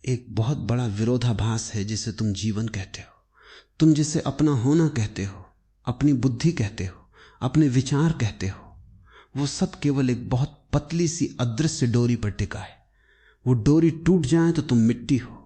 एक बहुत बड़ा विरोधाभास है जिसे तुम जीवन कहते हो। तुम जिसे अपना होना कहते हो, अपनी बुद्धि कहते हो, अपने विचार कहते हो, वो सब केवल एक बहुत पतली सी अदृश्य डोरी पर टिका है। वो डोरी टूट जाए तो तुम मिट्टी हो,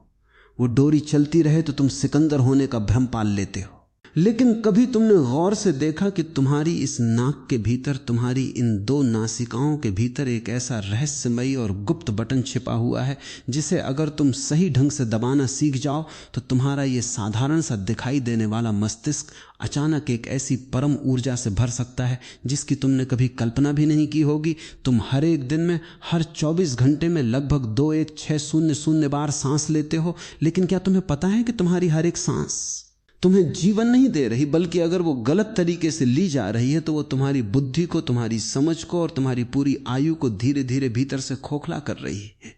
वो डोरी चलती रहे तो तुम सिकंदर होने का भ्रम पाल लेते हो। लेकिन कभी तुमने गौर से देखा कि तुम्हारी इस नाक के भीतर, तुम्हारी इन दो नासिकाओं के भीतर एक ऐसा रहस्यमयी और गुप्त बटन छिपा हुआ है जिसे अगर तुम सही ढंग से दबाना सीख जाओ तो तुम्हारा ये साधारण सा दिखाई देने वाला मस्तिष्क अचानक एक ऐसी परम ऊर्जा से भर सकता है जिसकी तुमने कभी कल्पना भी नहीं की होगी। तुम हर एक दिन में, हर 24 घंटे में लगभग 21600 बार सांस लेते हो, लेकिन क्या तुम्हें पता है कि तुम्हारी हर एक सांस तुम्हें जीवन नहीं दे रही, बल्कि अगर वो गलत तरीके से ली जा रही है तो वो तुम्हारी बुद्धि को, तुम्हारी समझ को और तुम्हारी पूरी आयु को धीरे धीरे भीतर से खोखला कर रही है।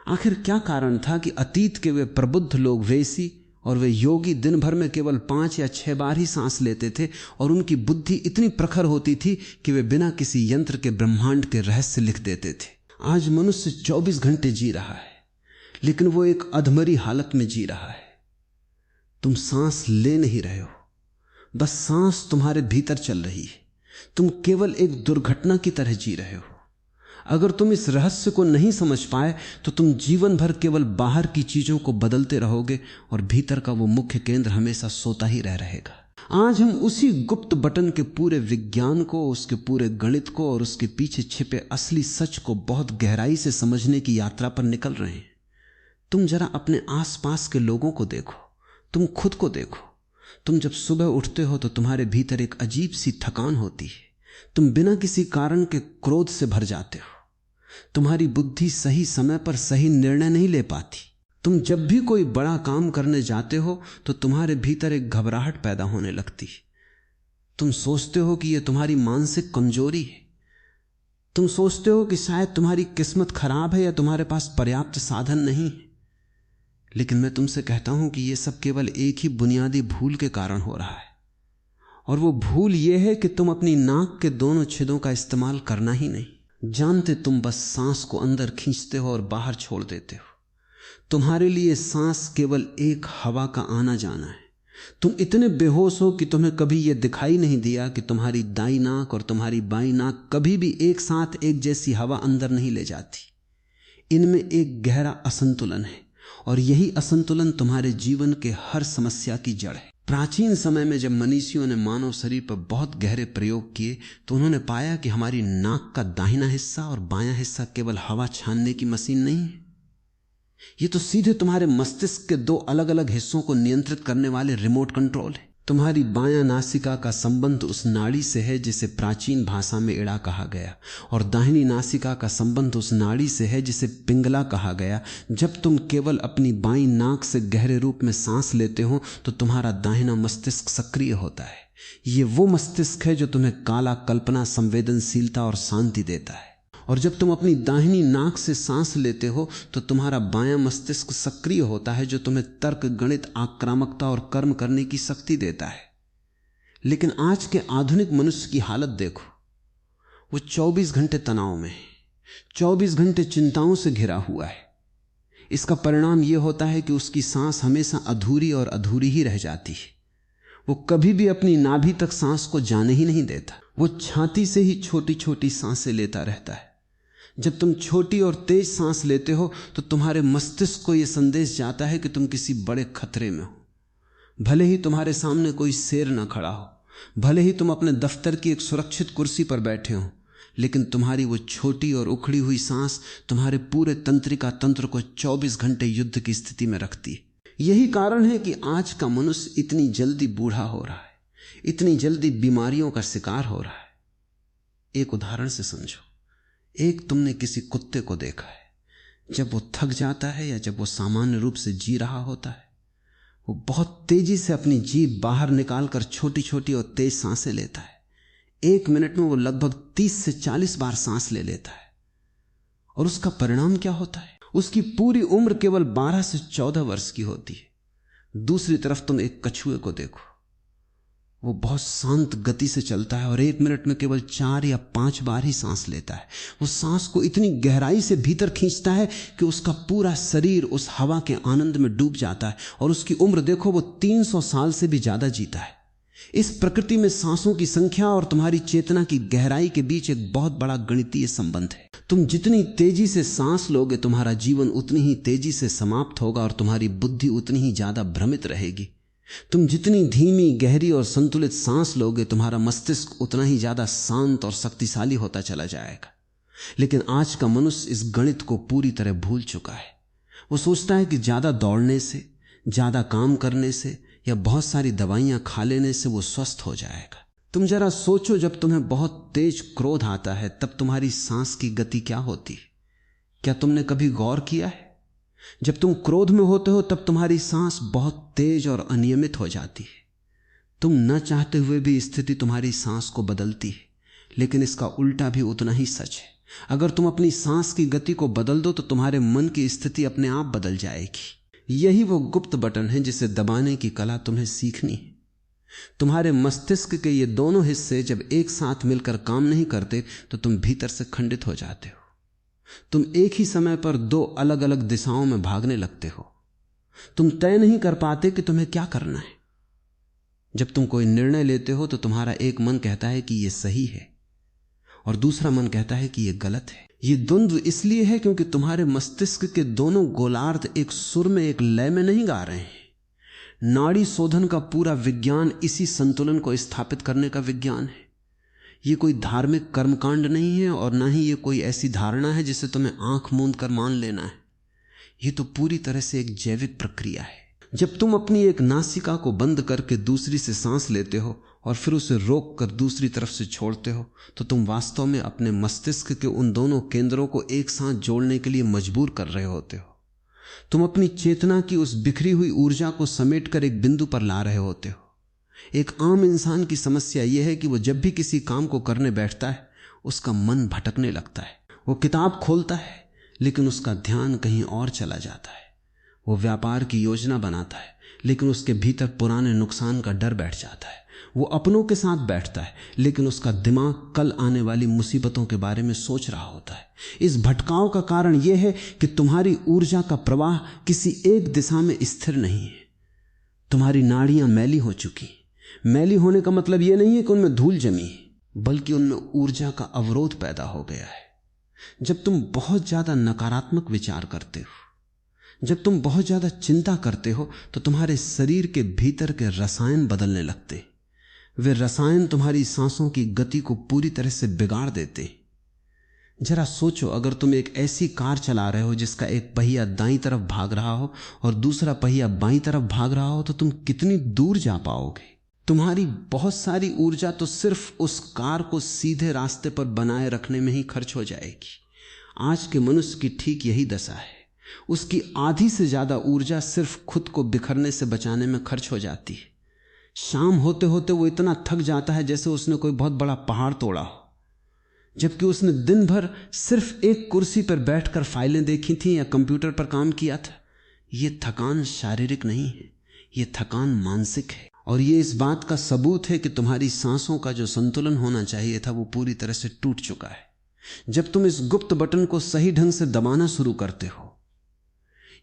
आखिर क्या कारण था कि अतीत के वे प्रबुद्ध लोग, वेसी और वे योगी दिन भर में केवल 5 या 6 बार ही सांस लेते थे और उनकी बुद्धि इतनी प्रखर होती थी कि वे बिना किसी यंत्र के ब्रह्मांड के रहस्य लिख देते थे। आज मनुष्य 24 घंटे जी रहा है, लेकिन वो एक अधमरी हालत में जी रहा है। तुम सांस ले नहीं रहे हो, बस सांस तुम्हारे भीतर चल रही है। तुम केवल एक दुर्घटना की तरह जी रहे हो। अगर तुम इस रहस्य को नहीं समझ पाए तो तुम जीवन भर केवल बाहर की चीजों को बदलते रहोगे और भीतर का वो मुख्य केंद्र हमेशा सोता ही रहेगा। आज हम उसी गुप्त बटन के पूरे विज्ञान को, उसके पूरे गणित को और उसके पीछे छिपे असली सच को बहुत गहराई से समझने की यात्रा पर निकल रहे हैं। तुम जरा अपने आसपास के लोगों को देखो, तुम खुद को देखो। तुम जब सुबह उठते हो तो तुम्हारे भीतर एक अजीब सी थकान होती है। तुम बिना किसी कारण के क्रोध से भर जाते हो। तुम्हारी बुद्धि सही समय पर सही निर्णय नहीं ले पाती। तुम जब भी कोई बड़ा काम करने जाते हो तो तुम्हारे भीतर एक घबराहट पैदा होने लगती है। तुम सोचते हो कि यह तुम्हारी मानसिक कमजोरी है। तुम सोचते हो कि शायद तुम्हारी किस्मत खराब है या तुम्हारे पास पर्याप्त साधन नहीं है। लेकिन मैं तुमसे कहता हूं कि यह सब केवल एक ही बुनियादी भूल के कारण हो रहा है, और वो भूल यह है कि तुम अपनी नाक के दोनों छेदों का इस्तेमाल करना ही नहीं जानते। तुम बस सांस को अंदर खींचते हो और बाहर छोड़ देते हो। तुम्हारे लिए सांस केवल एक हवा का आना जाना है। तुम इतने बेहोश हो कि तुम्हें कभी यह दिखाई नहीं दिया कि तुम्हारी दाई नाक और तुम्हारी बाई नाक कभी भी एक साथ एक जैसी हवा अंदर नहीं ले जाती। इनमें एक गहरा असंतुलन है और यही असंतुलन तुम्हारे जीवन के हर समस्या की जड़ है। प्राचीन समय में जब मनीषियों ने मानव शरीर पर बहुत गहरे प्रयोग किए तो उन्होंने पाया कि हमारी नाक का दाहिना हिस्सा और बायां हिस्सा केवल हवा छानने की मशीन नहीं है। ये तो सीधे तुम्हारे मस्तिष्क के दो अलग अलग हिस्सों को नियंत्रित करने वाले रिमोट कंट्रोल है। तुम्हारी बायां नासिका का संबंध उस नाड़ी से है जिसे प्राचीन भाषा में इड़ा कहा गया, और दाहिनी नासिका का संबंध उस नाड़ी से है जिसे पिंगला कहा गया। जब तुम केवल अपनी बाईं नाक से गहरे रूप में सांस लेते हो तो तुम्हारा दाहिना मस्तिष्क सक्रिय होता है। ये वो मस्तिष्क है जो तुम्हें काला, कल्पना, संवेदनशीलता और शांति देता है। और जब तुम अपनी दाहिनी नाक से सांस लेते हो तो तुम्हारा बायां मस्तिष्क सक्रिय होता है जो तुम्हें तर्क, गणित, आक्रामकता और कर्म करने की शक्ति देता है। लेकिन आज के आधुनिक मनुष्य की हालत देखो। वो 24 घंटे तनाव में है, 24 घंटे चिंताओं से घिरा हुआ है। इसका परिणाम यह होता है कि उसकी सांस हमेशा अधूरी और अधूरी ही रह जाती है। वो कभी भी अपनी नाभि तक सांस को जाने ही नहीं देता। वो छाती से ही छोटी छोटी सांसें लेता रहता है। जब तुम छोटी और तेज सांस लेते हो तो तुम्हारे मस्तिष्क को यह संदेश जाता है कि तुम किसी बड़े खतरे में हो। भले ही तुम्हारे सामने कोई शेर न खड़ा हो, भले ही तुम अपने दफ्तर की एक सुरक्षित कुर्सी पर बैठे हो, लेकिन तुम्हारी वो छोटी और उखड़ी हुई सांस तुम्हारे पूरे तंत्रिका तंत्र को 24 घंटे युद्ध की स्थिति में रखती है। यही कारण है कि आज का मनुष्य इतनी जल्दी बूढ़ा हो रहा है, इतनी जल्दी बीमारियों का शिकार हो रहा है। एक उदाहरण से समझो। एक तुमने किसी कुत्ते को देखा है, जब वो थक जाता है या जब वो सामान्य रूप से जी रहा होता है, वो बहुत तेजी से अपनी जीभ बाहर निकालकर छोटी छोटी और तेज सांसें लेता है। 1 मिनट में वो लगभग 30 से 40 बार सांस ले लेता है। और उसका परिणाम क्या होता है? उसकी पूरी उम्र केवल 12 से 14 वर्ष की होती है। दूसरी तरफ तुम एक कछुए को देखो। वो बहुत शांत गति से चलता है और 1 मिनट में केवल 4 या 5 बार ही सांस लेता है। वो सांस को इतनी गहराई से भीतर खींचता है कि उसका पूरा शरीर उस हवा के आनंद में डूब जाता है। और उसकी उम्र देखो, वो 300 साल से भी ज्यादा जीता है। इस प्रकृति में सांसों की संख्या और तुम्हारी चेतना की गहराई के बीच एक बहुत बड़ा गणितीय संबंध है। तुम जितनी तेजी से सांस लोगे, तुम्हारा जीवन उतनी ही तेजी से समाप्त होगा और तुम्हारी बुद्धि उतनी ही ज्यादा भ्रमित रहेगी। तुम जितनी धीमी, गहरी और संतुलित सांस लोगे, तुम्हारा मस्तिष्क उतना ही ज्यादा शांत और शक्तिशाली होता चला जाएगा। लेकिन आज का मनुष्य इस गणित को पूरी तरह भूल चुका है। वो सोचता है कि ज्यादा दौड़ने से, ज्यादा काम करने से या बहुत सारी दवाइयां खा लेने से वो स्वस्थ हो जाएगा। तुम जरा सोचो, जब तुम्हें बहुत तेज क्रोध आता है तब तुम्हारी सांस की गति क्या होती है? क्या तुमने कभी गौर किया है? जब तुम क्रोध में होते हो तब तुम्हारी सांस बहुत तेज और अनियमित हो जाती है। तुम न चाहते हुए भी स्थिति तुम्हारी सांस को बदलती है, लेकिन इसका उल्टा भी उतना ही सच है। अगर तुम अपनी सांस की गति को बदल दो तो तुम्हारे मन की स्थिति अपने आप बदल जाएगी। यही वो गुप्त बटन है जिसे दबाने की कला तुम्हें सीखनी है। तुम्हारे मस्तिष्क के ये दोनों हिस्से जब एक साथ मिलकर काम नहीं करते तो तुम भीतर से खंडित हो जाते हो। तुम एक ही समय पर 2 अलग अलग दिशाओं में भागने लगते हो। तुम तय नहीं कर पाते कि तुम्हें क्या करना है। जब तुम कोई निर्णय लेते हो तो तुम्हारा एक मन कहता है कि यह सही है और दूसरा मन कहता है कि यह गलत है। यह द्वंद्व इसलिए है क्योंकि तुम्हारे मस्तिष्क के दोनों गोलार्ध एक सुर में, एक लय में नहीं गा रहे हैं। नाड़ी शोधन का पूरा विज्ञान इसी संतुलन को स्थापित करने का विज्ञान है। यह कोई धार्मिक कर्मकांड नहीं है और ना ही यह कोई ऐसी धारणा है जिसे तुम्हें आंख मूंद कर मान लेना है। यह तो पूरी तरह से एक जैविक प्रक्रिया है। जब तुम अपनी एक नासिका को बंद करके दूसरी से सांस लेते हो और फिर उसे रोक कर दूसरी तरफ से छोड़ते हो तो तुम वास्तव में अपने मस्तिष्क के उन दोनों केंद्रों को एक साथ जोड़ने के लिए मजबूर कर रहे होते हो। तुम अपनी चेतना की उस बिखरी हुई ऊर्जा को समेटकर एक बिंदु पर ला रहे होते हो। एक आम इंसान की समस्या यह है कि वो जब भी किसी काम को करने बैठता है उसका मन भटकने लगता है। वो किताब खोलता है लेकिन उसका ध्यान कहीं और चला जाता है। वो व्यापार की योजना बनाता है लेकिन उसके भीतर पुराने नुकसान का डर बैठ जाता है। वो अपनों के साथ बैठता है लेकिन उसका दिमाग कल आने वाली मुसीबतों के बारे में सोच रहा होता है। इस भटकाव का कारण यह है कि तुम्हारी ऊर्जा का प्रवाह किसी एक दिशा में स्थिर नहीं है। तुम्हारी नाड़ियां मैली हो चुकी। मैली होने का मतलब यह नहीं है कि उनमें धूल जमी, बल्कि उनमें ऊर्जा का अवरोध पैदा हो गया है। जब तुम बहुत ज्यादा नकारात्मक विचार करते हो, जब तुम बहुत ज्यादा चिंता करते हो तो तुम्हारे शरीर के भीतर के रसायन बदलने लगते। वे रसायन तुम्हारी सांसों की गति को पूरी तरह से बिगाड़ देते। जरा सोचो, अगर तुम एक ऐसी कार चला रहे हो जिसका एक पहिया दाईं तरफ भाग रहा हो और दूसरा पहिया बाईं तरफ भाग रहा हो तो तुम कितनी दूर जा पाओगे? तुम्हारी बहुत सारी ऊर्जा तो सिर्फ उस कार को सीधे रास्ते पर बनाए रखने में ही खर्च हो जाएगी। आज के मनुष्य की ठीक यही दशा है। उसकी आधी से ज्यादा ऊर्जा सिर्फ खुद को बिखरने से बचाने में खर्च हो जाती है। शाम होते होते वो इतना थक जाता है जैसे उसने कोई बहुत बड़ा पहाड़ तोड़ा हो, जबकि उसने दिन भर सिर्फ एक कुर्सी पर बैठकर फाइलें देखी थी या कंप्यूटर पर काम किया था। ये थकान शारीरिक नहीं है, ये थकान मानसिक है। और ये इस बात का सबूत है कि तुम्हारी सांसों का जो संतुलन होना चाहिए था वो पूरी तरह से टूट चुका है। जब तुम इस गुप्त बटन को सही ढंग से दबाना शुरू करते हो,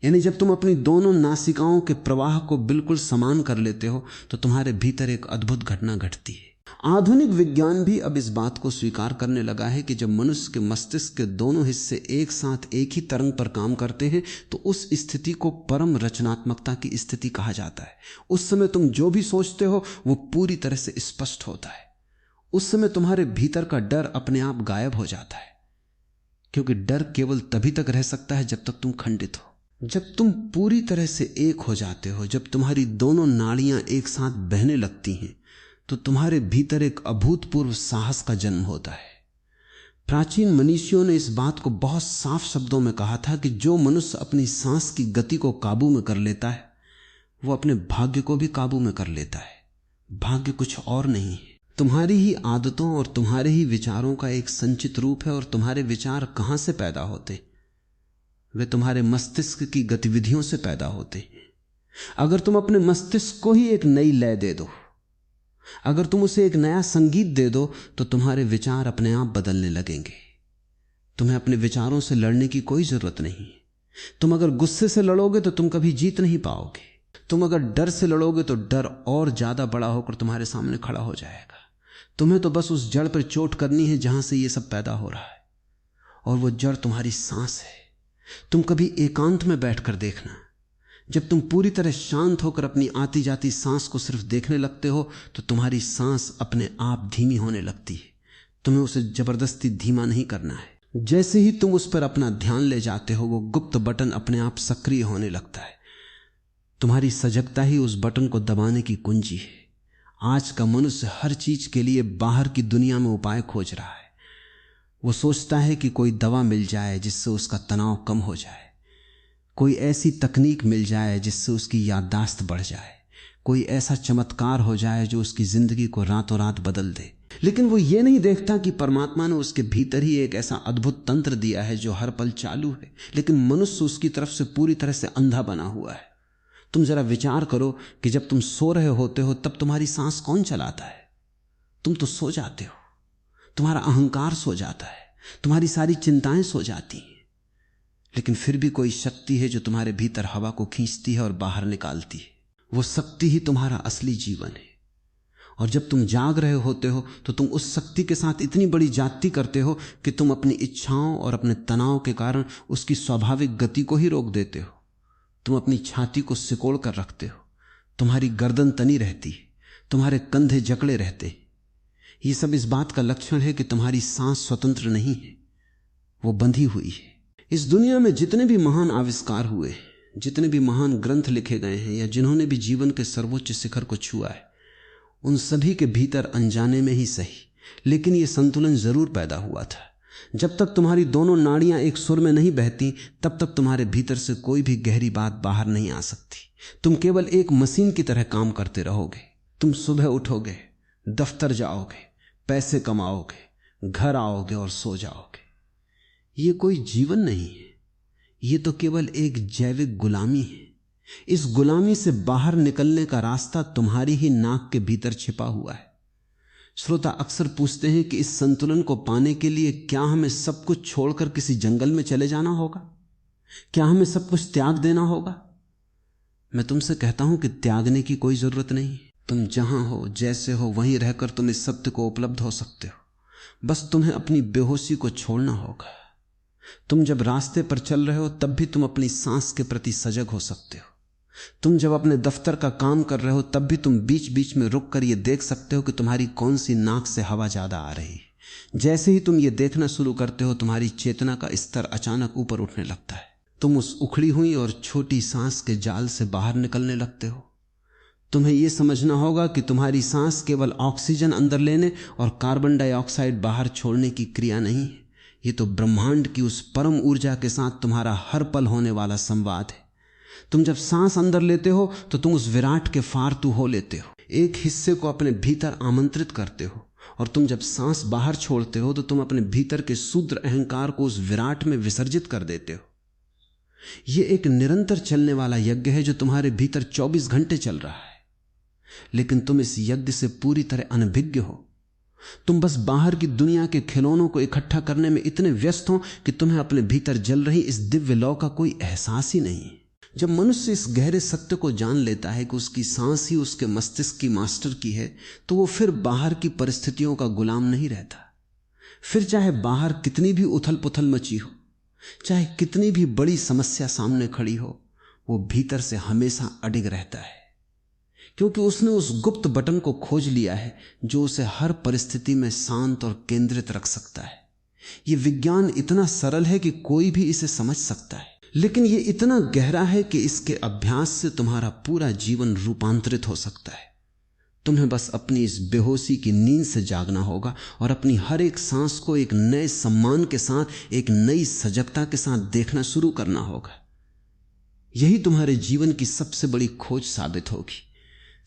यानी जब तुम अपनी दोनों नासिकाओं के प्रवाह को बिल्कुल समान कर लेते हो, तो तुम्हारे भीतर एक अद्भुत घटना घटती है। आधुनिक विज्ञान भी अब इस बात को स्वीकार करने लगा है कि जब मनुष्य के मस्तिष्क के दोनों हिस्से एक साथ एक ही तरंग पर काम करते हैं तो उस स्थिति को परम रचनात्मकता की स्थिति कहा जाता है। उस समय तुम जो भी सोचते हो वो पूरी तरह से स्पष्ट होता है। उस समय तुम्हारे भीतर का डर अपने आप गायब हो जाता है, क्योंकि डर केवल तभी तक रह सकता है जब तक तुम खंडित हो। जब तुम पूरी तरह से एक हो जाते हो, जब तुम्हारी दोनों नाड़ियां एक साथ बहने लगती हैं, तो तुम्हारे भीतर एक अभूतपूर्व साहस का जन्म होता है। प्राचीन मनीषियों ने इस बात को बहुत साफ शब्दों में कहा था कि जो मनुष्य अपनी सांस की गति को काबू में कर लेता है वो अपने भाग्य को भी काबू में कर लेता है। भाग्य कुछ और नहीं है, तुम्हारी ही आदतों और तुम्हारे ही विचारों का एक संचित रूप है। और तुम्हारे विचार कहां से पैदा होते? वे तुम्हारे मस्तिष्क की गतिविधियों से पैदा होते हैं। अगर तुम अपने मस्तिष्क को ही एक नई लय दे दो, अगर तुम उसे एक नया संगीत दे दो तो तुम्हारे विचार अपने आप बदलने लगेंगे। तुम्हें अपने विचारों से लड़ने की कोई जरूरत नहीं। तुम अगर गुस्से से लड़ोगे तो तुम कभी जीत नहीं पाओगे। तुम अगर डर से लड़ोगे तो डर और ज्यादा बड़ा होकर तुम्हारे सामने खड़ा हो जाएगा। तुम्हें तो बस उस जड़ पर चोट करनी है जहां से ये सब पैदा हो रहा है, और वो जड़ तुम्हारी सांस है। तुम कभी एकांत में बैठकर देखना, जब तुम पूरी तरह शांत होकर अपनी आती जाती सांस को सिर्फ देखने लगते हो तो तुम्हारी सांस अपने आप धीमी होने लगती है। तुम्हें उसे जबरदस्ती धीमा नहीं करना है। जैसे ही तुम उस पर अपना ध्यान ले जाते हो, वो गुप्त बटन अपने आप सक्रिय होने लगता है। तुम्हारी सजगता ही उस बटन को दबाने की कुंजी है। आज का मनुष्य हर चीज के लिए बाहर की दुनिया में उपाय खोज रहा है। वो सोचता है कि कोई दवा मिल जाए जिससे उसका तनाव कम हो जाए, कोई ऐसी तकनीक मिल जाए जिससे उसकी याददाश्त बढ़ जाए, कोई ऐसा चमत्कार हो जाए जो उसकी जिंदगी को रातों रात बदल दे। लेकिन वो ये नहीं देखता कि परमात्मा ने उसके भीतर ही एक ऐसा अद्भुत तंत्र दिया है जो हर पल चालू है, लेकिन मनुष्य उसकी तरफ से पूरी तरह से अंधा बना हुआ है। तुम जरा विचार करो कि जब तुम सो रहे होते हो तब तुम्हारी सांस कौन चलाता है? तुम तो सो जाते हो, तुम्हारा अहंकार सो जाता है, तुम्हारी सारी चिंताएं सो जाती हैं, लेकिन फिर भी कोई शक्ति है जो तुम्हारे भीतर हवा को खींचती है और बाहर निकालती है। वो शक्ति ही तुम्हारा असली जीवन है। और जब तुम जाग रहे होते हो तो तुम उस शक्ति के साथ इतनी बड़ी जाति करते हो कि तुम अपनी इच्छाओं और अपने तनाव के कारण उसकी स्वाभाविक गति को ही रोक देते हो। तुम अपनी छाती को सिकोड़ कर रखते हो, तुम्हारी गर्दन तनी रहती है, तुम्हारे कंधे जकड़े रहते। ये सब इस बात का लक्षण है कि तुम्हारी सांस स्वतंत्र नहीं है, वो बंधी हुई है। इस दुनिया में जितने भी महान आविष्कार हुए, जितने भी महान ग्रंथ लिखे गए हैं, या जिन्होंने भी जीवन के सर्वोच्च शिखर को छुआ है, उन सभी के भीतर अनजाने में ही सही, लेकिन यह संतुलन जरूर पैदा हुआ था। जब तक तुम्हारी दोनों नाड़ियां एक सुर में नहीं बहती, तब तक तुम्हारे भीतर से कोई भी गहरी बात बाहर नहीं आ सकती। तुम केवल एक मशीन की तरह काम करते रहोगे। तुम सुबह उठोगे, दफ्तर जाओगे, पैसे कमाओगे, घर आओगे और सो जाओगे। ये कोई जीवन नहीं है, ये तो केवल एक जैविक गुलामी है। इस गुलामी से बाहर निकलने का रास्ता तुम्हारी ही नाक के भीतर छिपा हुआ है। श्रोता अक्सर पूछते हैं कि इस संतुलन को पाने के लिए क्या हमें सब कुछ छोड़कर किसी जंगल में चले जाना होगा? क्या हमें सब कुछ त्याग देना होगा? मैं तुमसे कहता हूं कि त्यागने की कोई जरूरत नहीं। तुम जहां हो, जैसे हो, वहीं रहकर तुम इस सत्य को उपलब्ध हो सकते हो। बस तुम्हें अपनी बेहोशी को छोड़ना होगा। तुम जब रास्ते पर चल रहे हो तब भी तुम अपनी सांस के प्रति सजग हो सकते हो। तुम जब अपने दफ्तर का काम कर रहे हो तब भी तुम बीच बीच में रुक कर यह देख सकते हो कि तुम्हारी कौन सी नाक से हवा ज्यादा आ रही है। जैसे ही तुम ये देखना शुरू करते हो, तुम्हारी चेतना का स्तर अचानक ऊपर उठने लगता है। तुम उस उखड़ी हुई और छोटी सांस के जाल से बाहर निकलने लगते हो। तुम्हें यह समझना होगा कि तुम्हारी सांस केवल ऑक्सीजन अंदर लेने और कार्बन डाइऑक्साइड बाहर छोड़ने की क्रिया नहीं है। ये तो ब्रह्मांड की उस परम ऊर्जा के साथ तुम्हारा हर पल होने वाला संवाद है। तुम जब सांस अंदर लेते हो तो तुम उस विराट के फारतू हो लेते हो, एक हिस्से को अपने भीतर आमंत्रित करते हो, और तुम जब सांस बाहर छोड़ते हो तो तुम अपने भीतर के शूद्र अहंकार को उस विराट में विसर्जित कर देते हो। यह एक निरंतर चलने वाला यज्ञ है जो तुम्हारे भीतर 24 घंटे चल रहा है, लेकिन तुम इस यज्ञ से पूरी तरह अनभिज्ञ हो। तुम बस बाहर की दुनिया के खिलौनों को इकट्ठा करने में इतने व्यस्त हो कि तुम्हें अपने भीतर जल रही इस दिव्य लौ का कोई एहसास ही नहीं। जब मनुष्य इस गहरे सत्य को जान लेता है कि उसकी सांस ही उसके मस्तिष्क की मास्टर की है, तो वो फिर बाहर की परिस्थितियों का गुलाम नहीं रहता। फिर चाहे बाहर कितनी भी उथल पुथल मची हो, चाहे कितनी भी बड़ी समस्या सामने खड़ी हो, वो भीतर से हमेशा अडिग रहता है, क्योंकि उसने उस गुप्त बटन को खोज लिया है जो उसे हर परिस्थिति में शांत और केंद्रित रख सकता है। यह विज्ञान इतना सरल है कि कोई भी इसे समझ सकता है, लेकिन यह इतना गहरा है कि इसके अभ्यास से तुम्हारा पूरा जीवन रूपांतरित हो सकता है। तुम्हें बस अपनी इस बेहोशी की नींद से जागना होगा और अपनी हर एक सांस को एक नए सम्मान के साथ, एक नई सजगता के साथ देखना शुरू करना होगा। यही तुम्हारे जीवन की सबसे बड़ी खोज साबित होगी।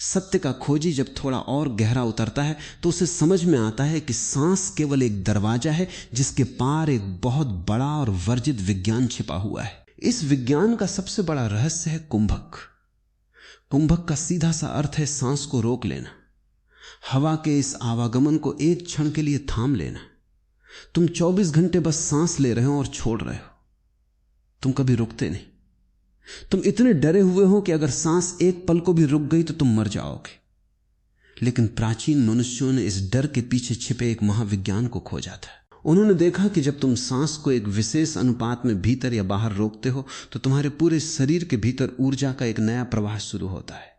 सत्य का खोजी जब थोड़ा और गहरा उतरता है तो उसे समझ में आता है कि सांस केवल एक दरवाजा है जिसके पार एक बहुत बड़ा और वर्जित विज्ञान छिपा हुआ है। इस विज्ञान का सबसे बड़ा रहस्य है कुंभक। कुंभक का सीधा सा अर्थ है सांस को रोक लेना। हवा के इस आवागमन को एक क्षण के लिए थाम लेना। तुम 24 घंटे बस सांस ले रहे हो और छोड़ रहे हो, तुम कभी रुकते नहीं। तुम इतने डरे हुए हो कि अगर सांस एक पल को भी रुक गई तो तुम मर जाओगे। लेकिन प्राचीन मनुष्यों ने इस डर के पीछे छिपे एक महाविज्ञान को खोजा था। उन्होंने देखा कि जब तुम सांस को एक विशेष अनुपात में भीतर या बाहर रोकते हो तो तुम्हारे पूरे शरीर के भीतर ऊर्जा का एक नया प्रवाह शुरू होता है।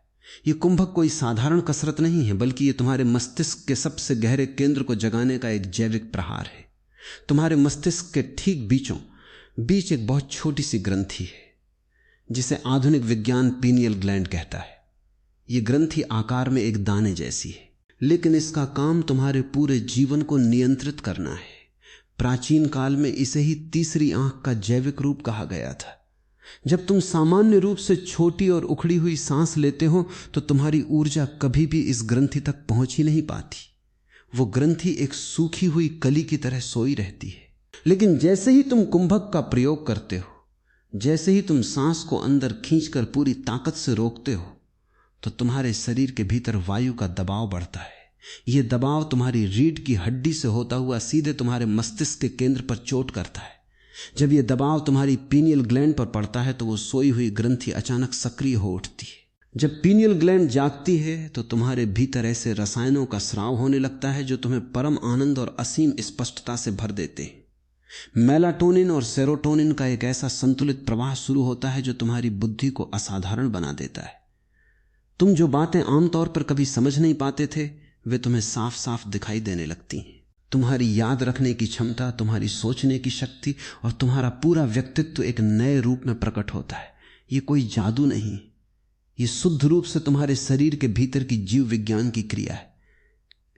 ये कुंभक कोई साधारण कसरत नहीं है, बल्कि ये तुम्हारे मस्तिष्क के सबसे गहरे केंद्र को जगाने का एक जैविक प्रहार है। तुम्हारे मस्तिष्क के ठीक बीचों बीच एक बहुत छोटी सी ग्रंथि है जिसे आधुनिक विज्ञान पीनियल ग्लैंड कहता है। यह ग्रंथि आकार में एक दाने जैसी है, लेकिन इसका काम तुम्हारे पूरे जीवन को नियंत्रित करना है। प्राचीन काल में इसे ही तीसरी आंख का जैविक रूप कहा गया था। जब तुम सामान्य रूप से छोटी और उखड़ी हुई सांस लेते हो तो तुम्हारी ऊर्जा कभी भी इस ग्रंथि तक पहुंच ही नहीं पाती। वो ग्रंथि एक सूखी हुई कली की तरह सोई रहती है। लेकिन जैसे ही तुम कुंभक का प्रयोग करते हो, जैसे ही तुम सांस को अंदर खींचकर पूरी ताकत से रोकते हो, तो तुम्हारे शरीर के भीतर वायु का दबाव बढ़ता है। यह दबाव तुम्हारी रीढ़ की हड्डी से होता हुआ सीधे तुम्हारे मस्तिष्क के केंद्र पर चोट करता है। जब यह दबाव तुम्हारी पीनियल ग्लैंड पर पड़ता है तो वो सोई हुई ग्रंथि अचानक सक्रिय हो उठती है। जब पीनियल ग्लैंड जागती है तो तुम्हारे भीतर ऐसे रसायनों का स्राव होने लगता है जो तुम्हें परम आनंद और असीम स्पष्टता से भर देते हैं। मेलाटोनिन और सेरोटोनिन का एक ऐसा संतुलित प्रवाह शुरू होता है जो तुम्हारी बुद्धि को असाधारण बना देता है। तुम जो बातें आमतौर पर कभी समझ नहीं पाते थे, वे तुम्हें साफ साफ दिखाई देने लगती हैं। तुम्हारी याद रखने की क्षमता, तुम्हारी सोचने की शक्ति और तुम्हारा पूरा व्यक्तित्व एक नए रूप में प्रकट होता है। ये कोई जादू नहीं, ये शुद्ध रूप से तुम्हारे शरीर के भीतर की जीव विज्ञान की क्रिया है।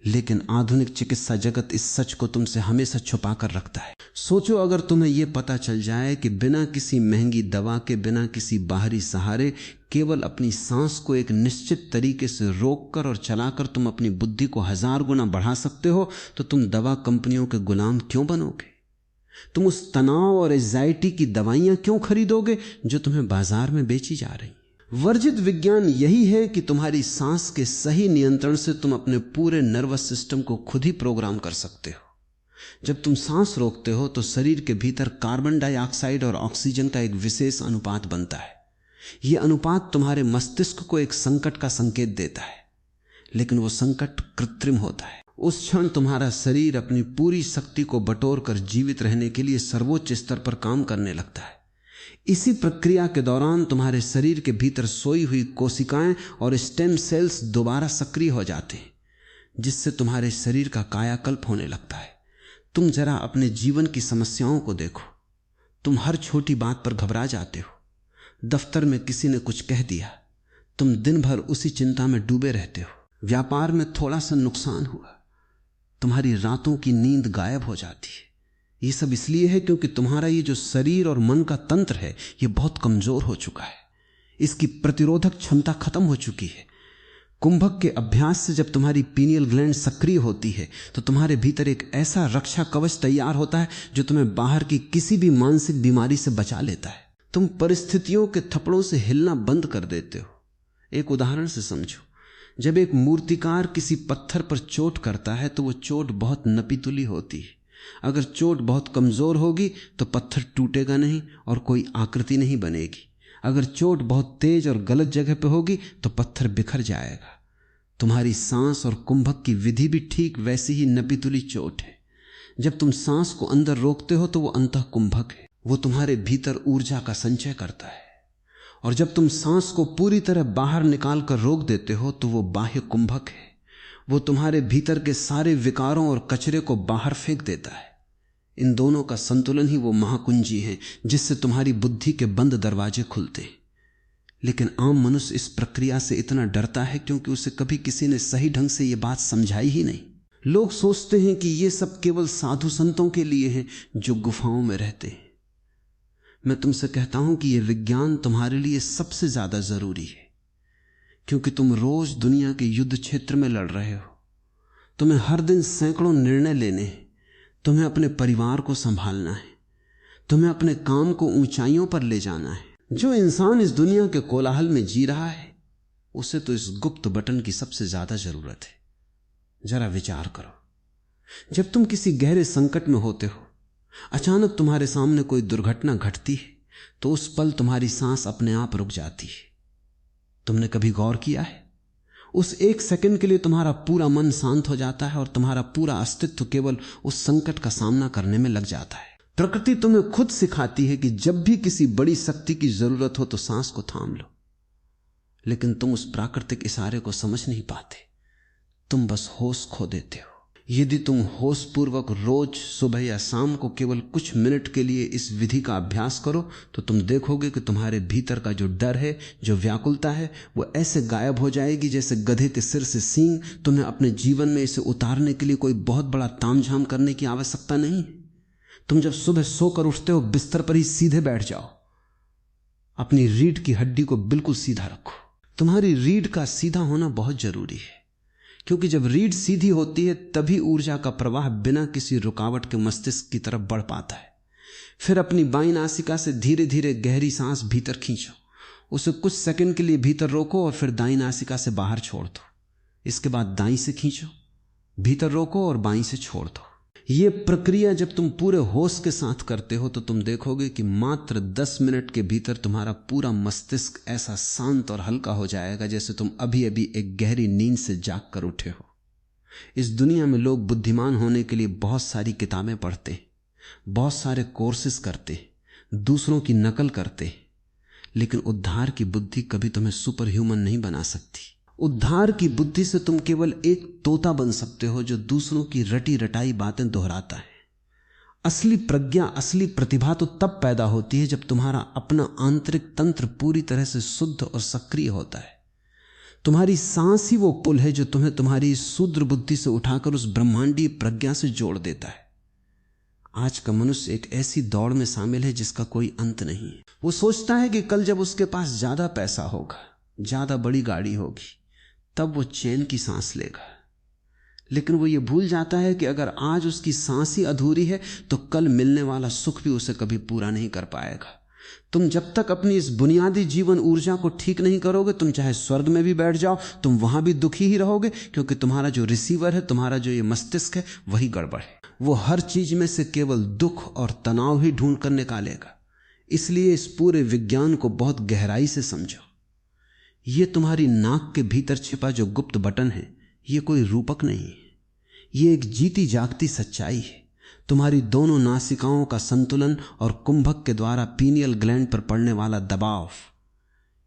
लेकिन आधुनिक चिकित्सा जगत इस सच को तुमसे हमेशा छुपा कर रखता है। सोचो अगर तुम्हें यह पता चल जाए कि बिना किसी महंगी दवा के, बिना किसी बाहरी सहारे, केवल अपनी सांस को एक निश्चित तरीके से रोककर और चलाकर तुम अपनी बुद्धि को 1000 गुना बढ़ा सकते हो, तो तुम दवा कंपनियों के गुलाम क्यों बनोगे? तुम उस तनाव और एंजाइटी की दवाइयां क्यों खरीदोगे जो तुम्हें बाजार में बेची जा रही? वर्जित विज्ञान यही है कि तुम्हारी सांस के सही नियंत्रण से तुम अपने पूरे नर्वस सिस्टम को खुद ही प्रोग्राम कर सकते हो। जब तुम सांस रोकते हो तो शरीर के भीतर कार्बन डाइऑक्साइड और ऑक्सीजन का एक विशेष अनुपात बनता है। यह अनुपात तुम्हारे मस्तिष्क को एक संकट का संकेत देता है, लेकिन वो संकट कृत्रिम होता है। उस क्षण तुम्हारा शरीर अपनी पूरी शक्ति को बटोर कर जीवित रहने के लिए सर्वोच्च स्तर पर काम करने लगता है। इसी प्रक्रिया के दौरान तुम्हारे शरीर के भीतर सोई हुई कोशिकाएं और स्टेम सेल्स दोबारा सक्रिय हो जाते हैं, जिससे तुम्हारे शरीर का कायाकल्प होने लगता है। तुम जरा अपने जीवन की समस्याओं को देखो। तुम हर छोटी बात पर घबरा जाते हो। दफ्तर में किसी ने कुछ कह दिया, तुम दिन भर उसी चिंता में डूबे रहते हो। व्यापार में थोड़ा सा नुकसान हुआ, तुम्हारी रातों की नींद गायब हो जाती है। ये सब इसलिए है क्योंकि तुम्हारा ये जो शरीर और मन का तंत्र है, ये बहुत कमजोर हो चुका है। इसकी प्रतिरोधक क्षमता खत्म हो चुकी है। कुंभक के अभ्यास से जब तुम्हारी पीनियल ग्लैंड सक्रिय होती है तो तुम्हारे भीतर एक ऐसा रक्षा कवच तैयार होता है जो तुम्हें बाहर की किसी भी मानसिक बीमारी से बचा लेता है। तुम परिस्थितियों के थप्पड़ों से हिलना बंद कर देते हो। एक उदाहरण से समझो, जब एक मूर्तिकार किसी पत्थर पर चोट करता है तो वो चोट बहुत नपीतुली होती है। अगर चोट बहुत कमजोर होगी तो पत्थर टूटेगा नहीं और कोई आकृति नहीं बनेगी। अगर चोट बहुत तेज और गलत जगह पर होगी तो पत्थर बिखर जाएगा। तुम्हारी सांस और कुंभक की विधि भी ठीक वैसी ही नपीतुली चोट है। जब तुम सांस को अंदर रोकते हो तो वो अंतः कुंभक है। वो तुम्हारे भीतर ऊर्जा का संचय करता है। और जब तुम सांस को पूरी तरह बाहर निकाल कर रोक देते हो तो वो बाह्य कुंभक है। वो तुम्हारे भीतर के सारे विकारों और कचरे को बाहर फेंक देता है। इन दोनों का संतुलन ही वो महाकुंजी है जिससे तुम्हारी बुद्धि के बंद दरवाजे खुलते हैं। लेकिन आम मनुष्य इस प्रक्रिया से इतना डरता है क्योंकि उसे कभी किसी ने सही ढंग से ये बात समझाई ही नहीं। लोग सोचते हैं कि ये सब केवल साधु संतों के लिए है जो गुफाओं में रहते हैं। मैं तुमसे कहता हूं कि यह विज्ञान तुम्हारे लिए सबसे ज्यादा जरूरी है, क्योंकि तुम रोज दुनिया के युद्ध क्षेत्र में लड़ रहे हो। तुम्हें हर दिन सैकड़ों निर्णय लेने हैं। तुम्हें अपने परिवार को संभालना है। तुम्हें अपने काम को ऊंचाइयों पर ले जाना है। जो इंसान इस दुनिया के कोलाहल में जी रहा है, उसे तो इस गुप्त बटन की सबसे ज्यादा जरूरत है। जरा विचार करो। जब तुम किसी गहरे संकट में होते हो, अचानक तुम्हारे सामने कोई दुर्घटना घटती है, तो उस पल तुम्हारी सांस अपने आप रुक जाती है। तुमने कभी गौर किया है? उस एक सेकंड के लिए तुम्हारा पूरा मन शांत हो जाता है और तुम्हारा पूरा अस्तित्व केवल उस संकट का सामना करने में लग जाता है। प्रकृति तुम्हें खुद सिखाती है कि जब भी किसी बड़ी शक्ति की जरूरत हो तो सांस को थाम लो, लेकिन तुम उस प्राकृतिक इशारे को समझ नहीं पाते। तुम बस होश खो देते हो। यदि तुम होश पूर्वक रोज सुबह या शाम को केवल कुछ मिनट के लिए इस विधि का अभ्यास करो, तो तुम देखोगे कि तुम्हारे भीतर का जो डर है, जो व्याकुलता है, वो ऐसे गायब हो जाएगी जैसे गधे के सिर से सींग। तुम्हें अपने जीवन में इसे उतारने के लिए कोई बहुत बड़ा तामझाम करने की आवश्यकता नहीं। तुम जब सुबह सोकर उठते हो, बिस्तर पर ही सीधे बैठ जाओ। अपनी रीढ़ की हड्डी को बिल्कुल सीधा रखो। तुम्हारी रीढ़ का सीधा होना बहुत जरूरी है, क्योंकि जब रीढ़ सीधी होती है तभी ऊर्जा का प्रवाह बिना किसी रुकावट के मस्तिष्क की तरफ बढ़ पाता है। फिर अपनी बाईं नासिका से धीरे धीरे गहरी सांस भीतर खींचो, उसे कुछ सेकंड के लिए भीतर रोको और फिर दाईं नासिका से बाहर छोड़ दो। इसके बाद दाईं से खींचो, भीतर रोको और बाईं से छोड़ दो। यह प्रक्रिया जब तुम पूरे होश के साथ करते हो तो तुम देखोगे कि मात्र 10 मिनट के भीतर तुम्हारा पूरा मस्तिष्क ऐसा शांत और हल्का हो जाएगा जैसे तुम अभी अभी एक गहरी नींद से जाग कर उठे हो। इस दुनिया में लोग बुद्धिमान होने के लिए बहुत सारी किताबें पढ़ते, बहुत सारे कोर्सेज करते, दूसरों की नकल करते, लेकिन उद्धार की बुद्धि कभी तुम्हें सुपर ह्यूमन नहीं बना सकती। उद्धार की बुद्धि से तुम केवल एक तोता बन सकते हो जो दूसरों की रटी रटाई बातें दोहराता है। असली प्रज्ञा, असली प्रतिभा तो तब पैदा होती है जब तुम्हारा अपना आंतरिक तंत्र पूरी तरह से शुद्ध और सक्रिय होता है। तुम्हारी सांस ही वो पुल है जो तुम्हें तुम्हारी शूद्र बुद्धि से उठाकर उस ब्रह्मांडीय प्रज्ञा से जोड़ देता है। आज का मनुष्य एक ऐसी दौड़ में शामिल है जिसका कोई अंत नहीं है। वो सोचता है कि कल जब उसके पास ज्यादा पैसा होगा, ज्यादा बड़ी गाड़ी होगी, तब वो चैन की सांस लेगा। लेकिन वो ये भूल जाता है कि अगर आज उसकी सांस ही अधूरी है तो कल मिलने वाला सुख भी उसे कभी पूरा नहीं कर पाएगा। तुम जब तक अपनी इस बुनियादी जीवन ऊर्जा को ठीक नहीं करोगे, तुम चाहे स्वर्ग में भी बैठ जाओ, तुम वहां भी दुखी ही रहोगे, क्योंकि तुम्हारा जो रिसीवर है, तुम्हारा जो ये मस्तिष्क है, वही गड़बड़ है। वो हर चीज में से केवल दुख और तनाव ही ढूंढ कर निकालेगा। इसलिए इस पूरे विज्ञान को बहुत गहराई से समझो। ये तुम्हारी नाक के भीतर छिपा जो गुप्त बटन है, ये कोई रूपक नहीं है, ये एक जीती जागती सच्चाई है। तुम्हारी दोनों नासिकाओं का संतुलन और कुंभक के द्वारा पीनियल ग्लैंड पर पड़ने वाला दबाव,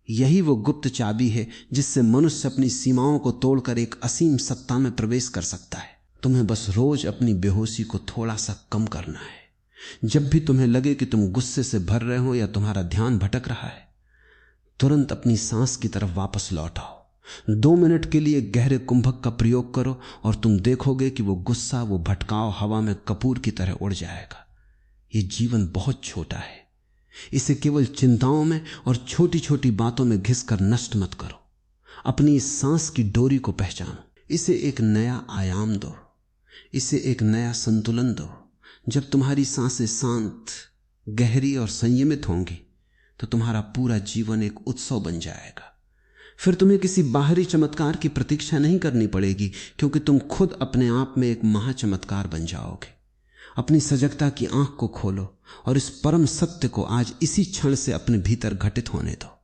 यही वो गुप्त चाबी है जिससे मनुष्य अपनी सीमाओं को तोड़कर एक असीम सत्ता में प्रवेश कर सकता है। तुम्हें बस रोज अपनी बेहोशी को थोड़ा सा कम करना है। जब भी तुम्हें लगे कि तुम गुस्से से भर रहे हो या तुम्हारा ध्यान भटक रहा है, तुरंत अपनी सांस की तरफ वापस लौट आओ। 2 मिनट के लिए गहरे कुंभक का प्रयोग करो और तुम देखोगे कि वो गुस्सा, वो भटकाव हवा में कपूर की तरह उड़ जाएगा। ये जीवन बहुत छोटा है, इसे केवल चिंताओं में और छोटी छोटी बातों में घिसकर नष्ट मत करो। अपनी इस सांस की डोरी को पहचानो, इसे एक नया आयाम दो, इसे एक नया संतुलन दो। जब तुम्हारी सांसें शांत, गहरी और संयमित होंगी तो तुम्हारा पूरा जीवन एक उत्सव बन जाएगा। फिर तुम्हें किसी बाहरी चमत्कार की प्रतीक्षा नहीं करनी पड़ेगी, क्योंकि तुम खुद अपने आप में एक महाचमत्कार बन जाओगे। अपनी सजगता की आंख को खोलो और इस परम सत्य को आज इसी क्षण से अपने भीतर घटित होने दो।